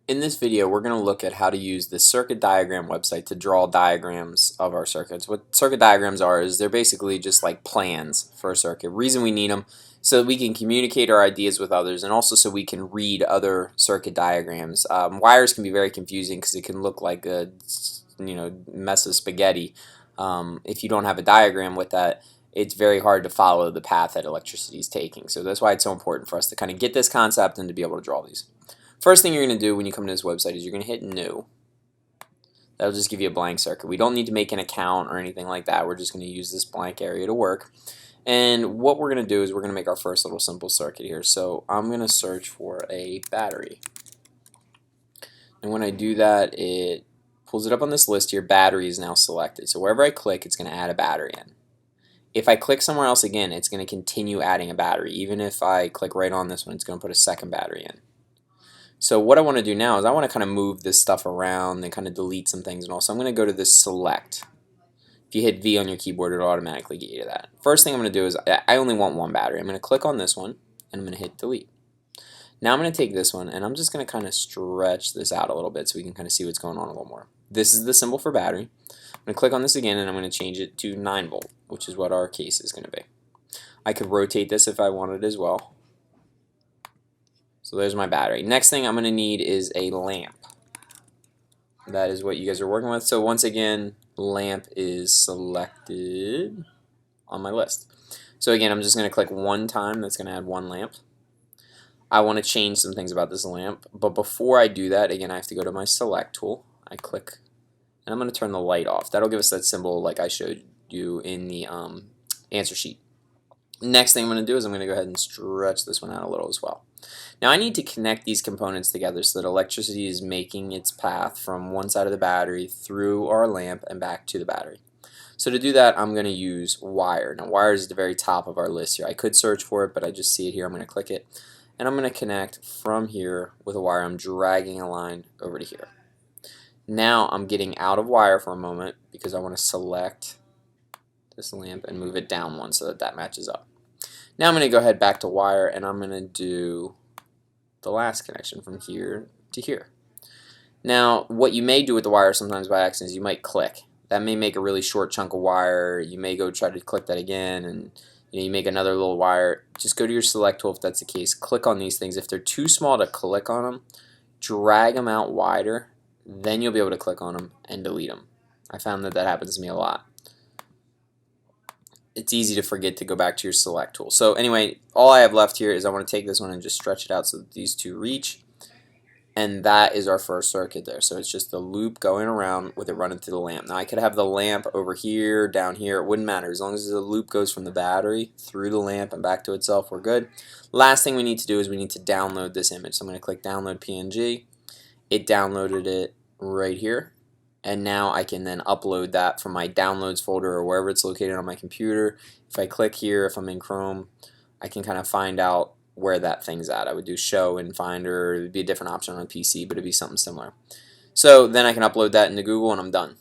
In this video, we're going to look at how to use the circuit diagram website to draw diagrams of our circuits. What circuit diagrams are is they're basically just like plans for a circuit. Reason we need them so that we can communicate our ideas with others, and also so we can read other circuit diagrams. Wires can be very confusing because it can look like a mess of spaghetti. If you don't have a diagram with that, it's very hard to follow the path that electricity is taking. So that's why it's so important for us to kind of get this concept and to be able to draw these. First thing you're going to do when you come to this website is you're going to hit New. That'll just give you a blank circuit. We don't need to make an account or anything like that. We're just going to use this blank area to work. And what we're going to do is we're going to make our first little simple circuit here. So I'm going to search for a battery. And when I do that, it pulls it up on this list here. Battery is now selected. So wherever I click, it's going to add a battery in. If I click somewhere else again, it's going to continue adding a battery. Even if I click right on this one, it's going to put a second battery in. So what I want to do now is I want to kind of move this stuff around and kind of delete some things and all. So I'm going to go to this select. If you hit V on your keyboard, it'll automatically get you to that. First thing I'm going to do is I only want one battery. I'm going to click on this one and I'm going to hit delete. Now I'm going to take this one and I'm just going to kind of stretch this out a little bit so we can kind of see what's going on a little more. This is the symbol for battery. I'm going to click on this again and I'm going to change it to 9 volt, which is what our case is going to be. I could rotate this if I wanted as well. So there's my battery. Next thing I'm going to need is a lamp. That is what you guys are working with. So once again, lamp is selected on my list. So again, I'm just going to click one time. That's going to add one lamp. I want to change some things about this lamp. But before I do that, again, I have to go to my select tool. I click, and I'm going to turn the light off. That'll give us that symbol like I showed you in the answer sheet. Next thing I'm going to do is I'm going to go ahead and stretch this one out a little as well. Now I need to connect these components together so that electricity is making its path from one side of the battery through our lamp and back to the battery. So to do that, I'm going to use wire. Now wire is at the very top of our list here. I could search for it, but I just see it here. I'm going to click it, and I'm going to connect from here with a wire. I'm dragging a line over to here. Now I'm getting out of wire for a moment because I want to select this lamp and move it down one so that that matches up. Now I'm going to go ahead back to wire and I'm going to do the last connection from here to here. Now what you may do with the wire sometimes by accident is you might click. That may make a really short chunk of wire. You may go try to click that again and you make another little wire. Just go to your select tool if that's the case. Click on these things. If they're too small to click on them, drag them out wider. Then you'll be able to click on them and delete them. I found that that happens to me a lot. It's easy to forget to go back to your select tool. So anyway, all I have left here is I want to take this one and just stretch it out so that these two reach. And that is our first circuit there. So it's just the loop going around with it running through the lamp. Now I could have the lamp over here, down here. It wouldn't matter. As long as the loop goes from the battery through the lamp and back to itself, we're good. Last thing we need to do is we need to download this image. So I'm going to click download PNG. It downloaded it right here. And now I can then upload that from my downloads folder or wherever it's located on my computer. If I click here, if I'm in Chrome, I can kind of find out where that thing's at. I would do show in Finder. It would be a different option on a PC, but it'd be something similar. So then I can upload that into Google and I'm done.